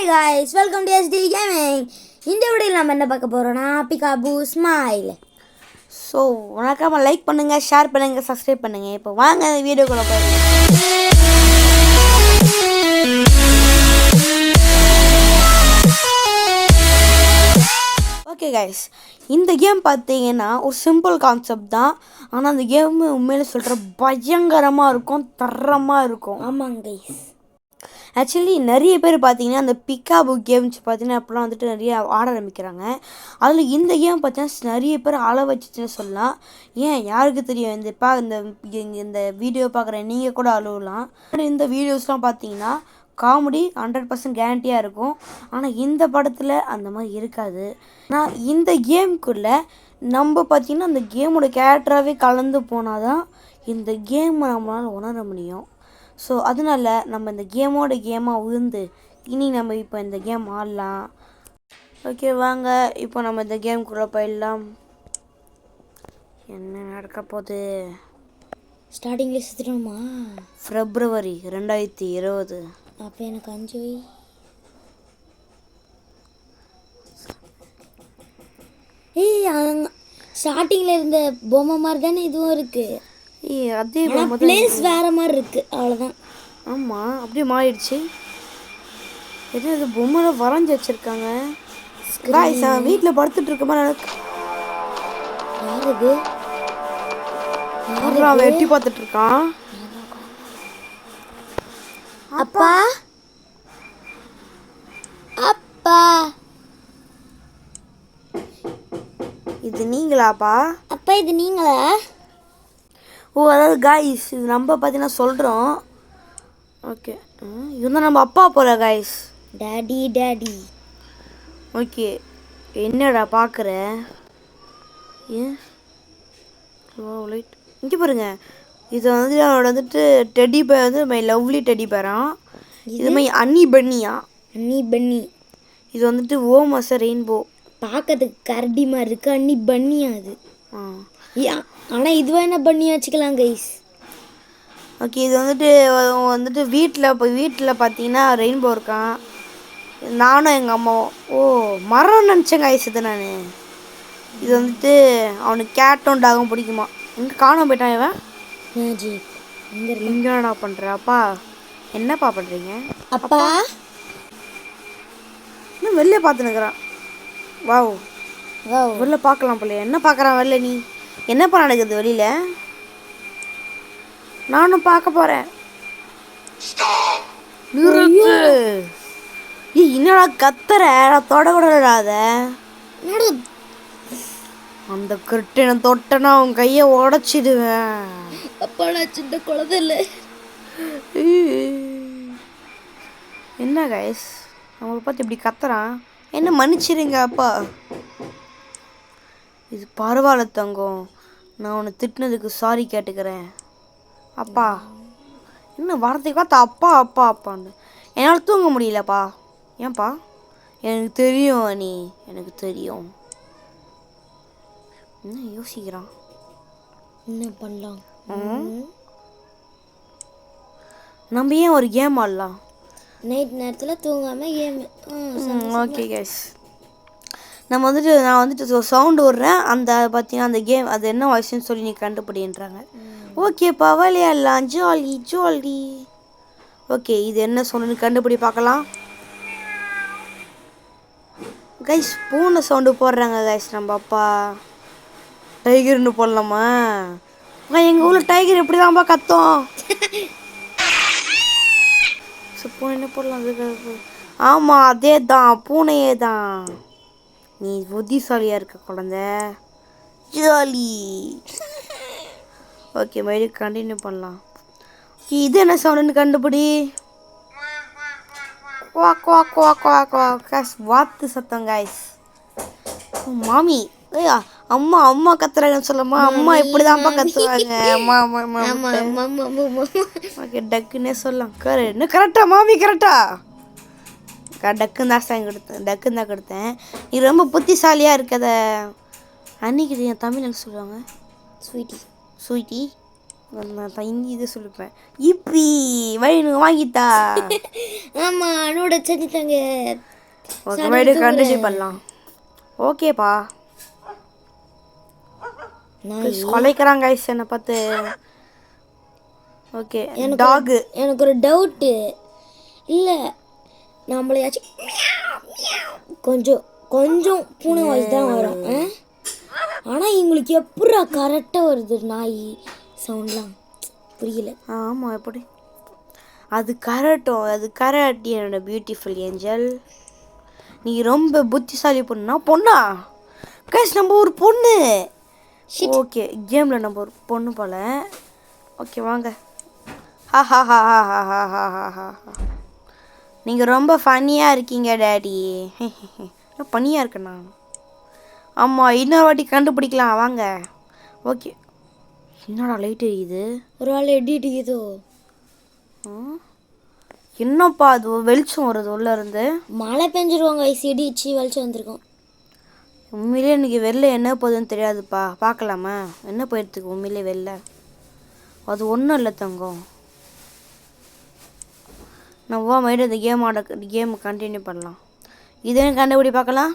Hi guys, welcome to SD gaming. இந்த வீடியோவில் நம்ம என்ன பார்க்க போகிறோம்னா பிகாபு ஸ்மைல். ஸோ வணக்கம், லைக் பண்ணுங்கள், ஷேர் பண்ணுங்கள், சப்ஸ்கிரைப் பண்ணுங்கள். இப்போ வாங்க வீடியோக்குள்ளே போயிடலாம். ஓகே கைஸ், இந்த கேம் பார்த்தீங்கன்னா ஒரு சிம்பிள் கான்செப்ட் தான். ஆனால் அந்த கேம் உண்மையில சொல்கிற பயங்கரமாக இருக்கும், தரமாக இருக்கும். ஆமாங்க கைஸ், ஆக்சுவலி நிறைய பேர் பார்த்தீங்கன்னா அந்த பிக்காபு கேம்ஸ் பார்த்தீங்கன்னா அப்போலாம் வந்துட்டு நிறைய ஆட ஆரம்பிக்கிறாங்க. அதில் இந்த கேம் பார்த்தீங்கன்னா நிறைய பேர் அள வச்சுச்சுன்னு சொல்லலாம். ஏன் யாருக்கு தெரியும், இந்த வீடியோ பார்க்குற நீங்கள் கூட அழுவலாம். இந்த வீடியோஸ்லாம் பார்த்தீங்கன்னா காமெடி 100% கேரண்டியாக இருக்கும். ஆனால் இந்த படத்தில் அந்த மாதிரி இருக்காது. ஆனால் இந்த கேமுக்குள்ளே நம்ம பார்த்திங்கன்னா அந்த கேமோட கேரக்டராகவே கலந்து போனால் தான் இந்த கேமை நம்மளால் உணர முடியும். ஸோ அதனால நம்ம இந்த கேமாக உயர்ந்து இனி நம்ம இப்போ இந்த கேம் ஆடலாம். ஓகே வாங்க, இப்போ நம்ம இந்த கேமுக்குள்ளே போயிடலாம். என்ன நடக்க போகுது? ஸ்டார்டிங்கில் சுற்றுறோமா? February 2020. அப்போ எனக்கு 5 வை. ஸ்டார்டிங்கில் இருந்த பொம்மை மாதிரி தானே இதுவும் இருக்குது. அதே பிளேஸ் வேறு மாதிரி இருக்குது, அவ்வளோதான். ஆமாம், அப்படியே மாறிடுச்சு. எது இது பொம்மை வரைஞ்சி வச்சுருக்காங்க. வீட்டில் படுத்துட்டு இருக்க மாதிரி எனக்கு அவன் எட்டி பார்த்துட்டு இருக்கான். அப்பா அப்பா, இது நீங்களாப்பா? அப்பா இது நீங்களா? ஓ, அதாவது காய்ஸ் இது நம்ம பார்த்தீங்கன்னா சொல்கிறோம். ஓகே, இது தான் நம்ம அப்பா போல காய்ஸ். Daddy daddy. ஓகே, என்னடா பார்க்குற? ஏன் லைட் இங்கே பாருங்க. இது வந்து அவனோட வந்துட்டு டெடி பேர் வந்து மை லவ்லி டெடி பேரான். இது மாதிரி அன்னி பன்னியா? அன்னி பன்னி. இது வந்துட்டு ஓமஸ் ரெயின்போ. பார்க்கறதுக்கு கரடி மாதிரி இருக்கு. அன்னி பன்னியா அது? ஆனால் இதுவா என்ன பண்ணி வச்சுக்கலாம் கைஸ். ஓகே, இது வந்துட்டு வீட்டில் பார்த்தீங்கன்னா ரெயின்போ இருக்கான். நானும் எங்கள் அம்மாவும். ஓ, மரம் நினச்சேங்க கைஸ் இது நான். இது வந்துட்டு அவனுக்கு கேட்டும் டாகும் பிடிக்குமா. எங்கே காணாம போயிட்டான் இவன்? இங்கே என்ன பண்ணுற? அப்பா என்னப்பா பண்ணுறீங்க? அப்பா இன்னும் வெளில பார்த்துனுக்குறான். வாவ் வாவ், வெளில பார்க்கலாம் போல. என்ன பார்க்குறான் வெளில? நீ என்னப்பா நடக்குது வெளியில்? நானும் பார்க்க போகிறேன். என்னடா கத்துற? தொட கூடாத. அந்த கிருட்டனை தொட்டனா அவன் கையை உடச்சிடுவேன். அப்பா நான் சின்ன குழந்தை இல்லை. என்ன கைஸ், அவங்கள பார்த்து இப்படி கத்துறான். என்ன மன்னிச்சிருங்க அப்பா. இது பரவாயில்ல தங்கம், நான் உன்னை திட்டினதுக்கு சாரி கேட்டுக்கிறேன் அப்பா. இன்னும் வார்த்தைக்கு பார்த்தா அப்பா அப்பா அப்பான்னு என்னால் தூங்க முடியலப்பா. ஏன்பா? எனக்கு தெரியும் நீ, எனக்கு தெரியும். என்ன யோசிக்கிறான்? என்ன பண்ணலாம்? நம்ம ஏன் ஒரு கேம் ஆடலாம்? நைட் நேரத்தில் தூங்காமல் கேம். ஓகே கைஸ், நான் வந்துட்டு சவுண்டு விட்றேன். அந்த பார்த்தீங்கன்னா அந்த கேம் அது என்ன வாய்ஸ்ன்னு சொல்லி நீ கண்டுபிடின்றாங்க. ஓகேப்பா, விளையாடலாம். Jolly jolly. ஓகே, இது என்ன சவுண்டுன்னு கண்டுபிடி பார்க்கலாம். கைஸ் பூனை சவுண்டு போடுறாங்க கைஸ். நம்ம அப்பா டைகர்னு போடலாமா? எங்கள் ஊரில் டைகர் எப்படி தான்ப்பா கத்தோம். பூனை என்ன போடலாம்? ஆமாம், அதே தான், பூனையே தான். நீ புத்திசாலியாக இருக்க குழந்த. ஜாலி. ஓகே, மறுபடியும் கண்டினியூ பண்ணலாம். இது என்ன சவுண்டுன்னு கண்டுபிடி. குவா குவா குவா குவா குவா காஸ் வாத்து சத்தம் காய்ஸ். மாமி அம்மா அம்மா கத்துறாங்கன்னு சொல்லமா? அம்மா இப்படி தான்ப்பா கத்துவாங்க. ஓகே, டக்குன்னே சொல்லலாம். இன்னும் கரெக்டா மாமி? கரெக்டா டக்குன்னு தான் கொடுத்தேன். நீ ரொம்ப புத்திசாலியாக இருக்கத. அன்னைக்கு என் தமிழ் சொல்லுவாங்க ஸ்வீட்டி. நான் இங்கே இதை சொல்லிப்பேன். இப்பி வேணும் வாங்கித்தா. ஆமாம் அனோட செஞ்சுட்டாங்க. ஓகே மறுபடியும் கண்டினியூ பண்ணலாம். ஓகேப்பா. கொலைக்கிறாங்க கைஸ் என்னை பார்த்து. Okay dog. எனக்கு ஒரு டவுட்டு. இல்லை நம்மளையாச்சும் கொஞ்சம் கொஞ்சம் பூனை வாய்ஸ் தான் வரும். ஆனால் இவங்களுக்கு எப்படா கரெக்டாக வருது நாய் சவுண்ட்லாம் புரியல. ஆமாம் எப்படி அது கரெக்டும். அது கரெக்ட் என்னோட பியூட்டிஃபுல் ஏஞ்சல். நீ ரொம்ப புத்திசாலி பொண்ணா கைஸ். நம்ம ஒரு பொண்ணு. ஓகே கேமில் நம்ம ஒரு பொண்ணு போல். ஓகே வாங்க. நீங்கள் ரொம்ப ஃபன்னியாக இருக்கீங்க டேடி. இன்னும் ஃபன்னியாக இருக்கேண்ணா. ஆமாம் இன்னொரு வாட்டி கண்டுபிடிக்கலாம் வாங்க. ஓகே என்னடா லைட் எரியுது. ஒரு வேளை எடிட் ஏதோ என்னப்பா அது வெளிச்சம் வருது உள்ளே இருந்து. மழை பெஞ்சிருவாங்க ஐஸ் இடிச்சு வெளிச்சம் வந்திருக்கோம். உண்மையிலே எனக்கு வெளில என்ன போகுதுன்னு தெரியாதுப்பா. பார்க்கலாமா என்ன போயிடுதுக்கு உண்மையிலே வெளில. அது ஒன்றும் இல்லை தங்கம். நான் மறுபடியும் அந்த கேமை கண்டினியூ பண்ணலாம். இதே கண்டுபிடி பார்க்கலாம்.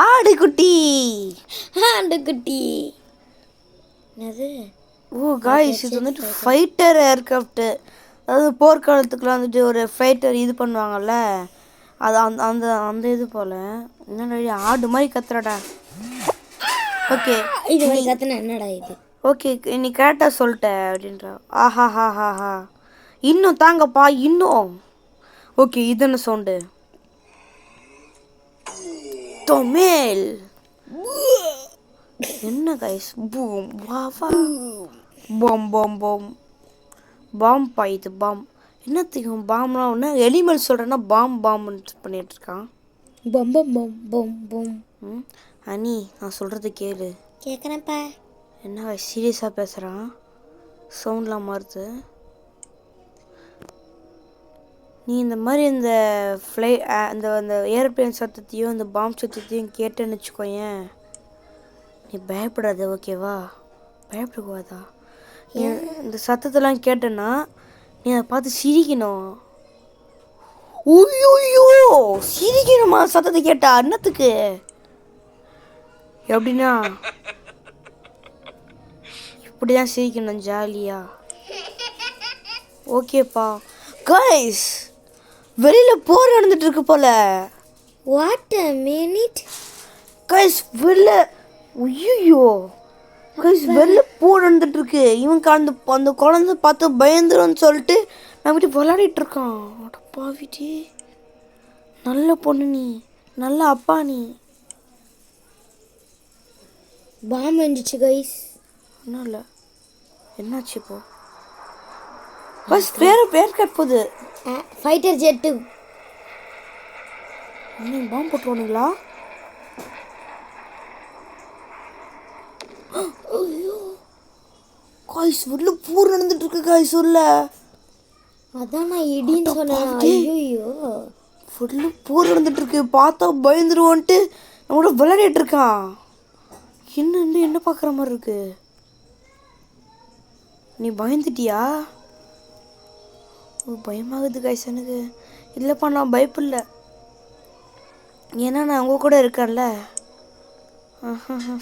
ஆடுகுட்டி. ஆடுகுட்டி என்னது? ஓ காய்ஸ் இது வந்துட்டு ஃபைட்டர் ஏர்க்ராஃப்ட்டு. அதாவது போர்க்காலத்துக்குலாம் வந்துட்டு ஒரு ஃபைட்டர் இது பண்ணுவாங்கல்ல அது அந்த அந்த அந்த இது போல். என்னடா ஆடு மாதிரி கத்துறடா. ஓகே இது மாதிரி கத்துனா என்னடா இது? ஓகே நீ கரெக்டாக சொல்லிட்ட அப்படின்ற. ஆஹா. இன்னும் தாங்கப்பா இன்னும். ஓகே இது என்ன சவுண்டு? தொமேல். என்ன கைஸ் பூம் வாவா பாம் பாம் பாம் பாம்பா இது பாம். என்னத்துக்கும் பாம்லாம் ஒன்று எலிமெண்ட் சொல்கிறேன்னா பாம்னு பண்ணிகிட்டு இருக்கான். பம் பம் பம் பம் பம். அனி நான் சொல்கிறது கேளு. கேட்குறேன்ப்பா. என்ன சீரியஸாக பேசுகிறான். சவுண்ட்லாம் மாறுது. நீ இந்த மாதிரி இந்த அந்த ஏரோப்ளேன் சத்தத்தையும் இந்த பாம் சத்தத்தையும் கேட்டேன்னு வச்சுக்கோயேன். நீ பயப்படாத ஓகேவா? பயப்படக்கூடாதா? இந்த சத்தத்தெல்லாம் கேட்டேன்னா நீ அதை பார்த்து சிரிக்கணும். ஐயோ சிரிக்கணுமா சத்தத்தை கேட்டா? என்னத்துக்கு எப்படின்னா இப்படிதான் சிரிக்கணும் ஜாலியா. ஓகேப்பா கைஸ் வெளியில் போர் நடந்துட்டு இருக்கு போல. வாட் a minute கைஸ் வெளில ஐயோ கைஸ் வெளில போர் நடந்துட்டு இருக்கு. இவனுக்கு அந்த குழந்தை பார்த்து பயந்துருன்னு சொல்லிட்டு நான் விட்டு விளையாடிட்டு இருக்கான். அடப்பா வீட்டி நல்ல பொண்ணு நீ, நல்ல அப்பா நீ. பாம் வந்துச்சு கைஸ். ஒன்றும் இல்லை. என்னாச்சு இப்போ? பஸ் பேர் கட் போகுது. Fighter jet. இன்னும் பாம்பு போட்டுருவானுங்களா? ஐயோ காய்ஸ் உள்ள பூர் நடந்துட்டு இருக்கு காய்ஸ் உள்ள. அதான் நான் இடின்னு சொன்னேன். ஐயோ ஃபுல்லு பூர் நடந்துட்டு இருக்கு. பார்த்தா பயந்துருவோன்ட்டு நம்மளோட விளையாடிட்டு இருக்கான். என்ன பார்க்குற மாதிரி இருக்கு. நீ பயந்துட்டியா? பயமாகுது காய்ஸ் எனக்கு. இல்லைப்பா நான் பயப்படல. ஏன்னா நான் அவங்க கூட இருக்கேன்ல.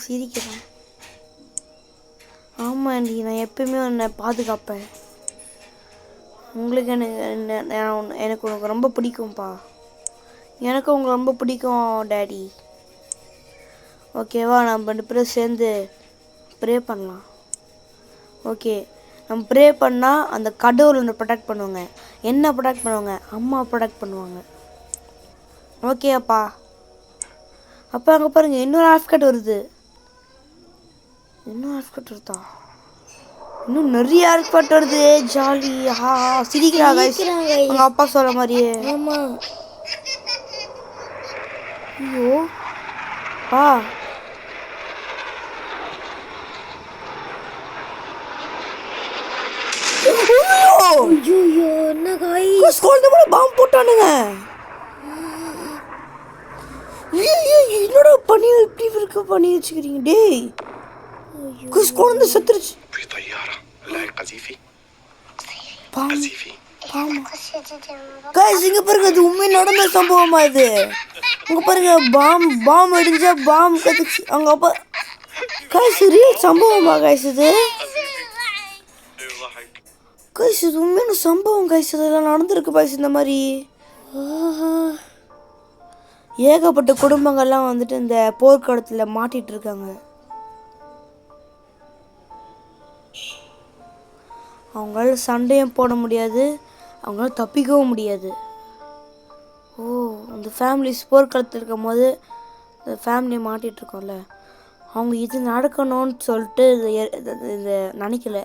சிரிக்கிறேன். ஆமாண்டி நான் எப்பயுமே உன்னை பாதுகாப்பேன். உங்களுக்கு எனக்கு உனக்கு ரொம்ப பிடிக்கும்ப்பா. எனக்கு உங்களை ரொம்ப பிடிக்கும் டேடி. ஓகேவா? நம்ம 2 பேரும் சேர்ந்து ப்ரே பண்ணலாம். ஓகே நம்ம ப்ரே பண்ணால் அந்த கடவுள் ஒன்று ப்ரொடெக்ட் பண்ணுவாங்க. என்ன ப்ரொடெக்ட் பண்ணுவாங்க? அம்மா ப்ரொடெக்ட் பண்ணுவாங்க. ஓகே அப்பா. அப்போ அங்கே பாருங்கள் இன்னொரு ஆஃப்கட் வருது. இன்னும் ஆஃப்கட் வருதா? இன்னும் நிறைய ஆஃப்கட் வருது. ஜாலி. சிரிக்கிறாங்க அவங்க அப்பா சொல்கிற மாதிரியே. ஆமாம். ஐயோ பா ஐயோ என்ன கைஸ் குழந்தை கூட பாம்பு போட்டானுங்க. என்னோட பண்ணி இப்படி இருக்க பண்ணி வச்சுக்கிறீங்க டேய். கைஸ் குழந்தை செத்துருச்சு. في طيارة لا قذيفي பாம்பு قذيفي பாம்பு கைஸ் இங்க பாருங்க, அது உண்மையா நடந்த சம்பவமா இது. இங்க பாருங்க, பாம் அடிஞ்சா பாம் கத்துச்சு அவங்க அப்பா. கைஸ் ரியல் சம்பவமா கைஸ் இது? கைஸ் இது உண்மையான சம்பவம் கைஸ், இதெல்லாம் நடந்திருக்கு கைஸ் இந்த மாதிரி. ஏகப்பட்ட குடும்பங்கள்லாம் வந்துட்டு இந்த போர்க்களத்தில் மாட்டிட்டு இருக்காங்க. அவங்களால சண்டையும் போட முடியாது, அவங்களால தப்பிக்கவும் முடியாது. ஓ, அந்த ஃபேமிலிஸ் போர்க்களத்தில் இருக்கும் போது இந்த ஃபேமிலியை மாட்டிகிட்டு இருக்கோம்ல, அவங்க இது நடக்கணும்னு சொல்லிட்டு இந்த நினைக்கல.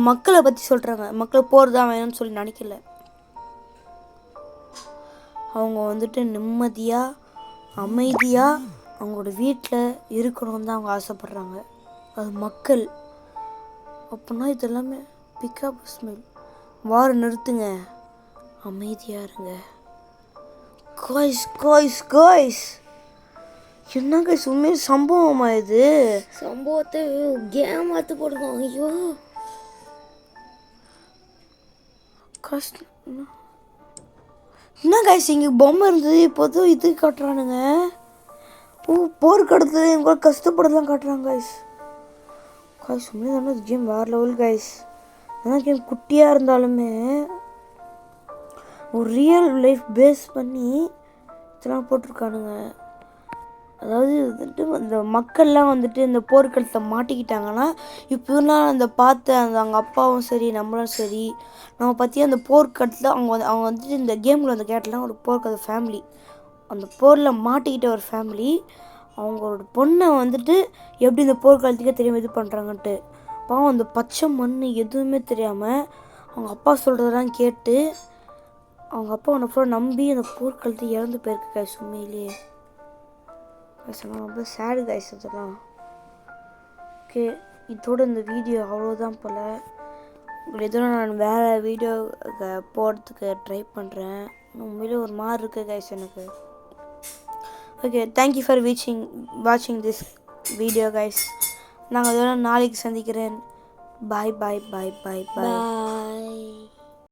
மக்களை பற்றி சொல்கிறாங்க, மக்கள் போர் தான் வேணும்னு சொல்லி நினைக்கல. அவங்க வந்துட்டு நிம்மதியாக அமைதியாக அவங்களோட வீட்டில் இருக்கணும்னு தான் அவங்க ஆசைப்பட்றாங்க. அது மக்கள். அப்படின்னா இது எல்லாமே பிக்கப் ஸ்மெல். வார நிறுத்துங்க, அமைதியாக இருங்க. காய்ஸ் காய்ஸ் காய்ஸ் என்ன கைஸ் உண்மையாக சம்பவமா இது? சம்பவத்தை கேம் பார்த்து போடுவோம். ஐயோ கஷ்டம். என்ன கைஸ் இங்கே பொம்மை இருந்தது, இப்போதும் இது காட்டுறானுங்க. ஓ, போர்க்களத்தில் எங்களை கஷ்டப்படலாம் காட்டுறாங்க கைஸ். கைஸ் உண்மையாக தானே கேம் வேறு லெவல் கைஸ். ஏன்னா கேம் குட்டியாக இருந்தாலுமே ஒரு ரியல் லைஃப் பேஸ் பண்ணி இதெல்லாம் போட்டிருக்கானுங்க. அதாவது வந்துட்டு இந்த மக்கள்லாம் வந்துட்டு இந்த போர்க்களத்தை மாட்டிக்கிட்டாங்கன்னா இப்போலாம் அந்த பார்த்த அந்த அவங்க அப்பாவும் சரி நம்மளும் சரி நம்ம பற்றி அந்த போர்க்களத்தில் அவங்க வந்துட்டு இந்த கேமில் வந்து கேட்டலாம் ஒரு போர்க்கள ஃபேமிலி, அந்த போரில் மாட்டிக்கிட்ட ஒரு ஃபேமிலி, அவங்களோட பொண்ணை வந்துட்டு எப்படி இந்த போர்க்களத்துக்கே தெரியாமல் இது பண்ணுறாங்கன்ட்டு. பாவம் அந்த பச்சை மண் எதுவுமே தெரியாமல் அவங்க அப்பா சொல்கிறதெல்லாம் கேட்டு அவங்க அப்பா அவனை ஃபுல்லாக நம்பி அந்த போர்க்களத்தை இறந்து போயிருக்கு கைஸ். உண்மையிலேயே கைஸ்லாம் ரொம்ப சேடு கைஸ் அதெல்லாம். ஓகே, இதோட இந்த வீடியோ அவ்வளோதான் போல். இதோட நான் வேறு வீடியோ போடுறதுக்கு ட்ரை பண்ணுறேன். உண்மையிலே ஒரு மாதிரி இருக்குது கைஸ் எனக்கு. ஓகே, தேங்க்யூ ஃபார் வாட்சிங் திஸ் வீடியோ கைஸ். நாங்கள் இதோட நாளைக்கு சந்திக்கிறேன். பாய் பாய் பாய் பாய் பாய். பாய்.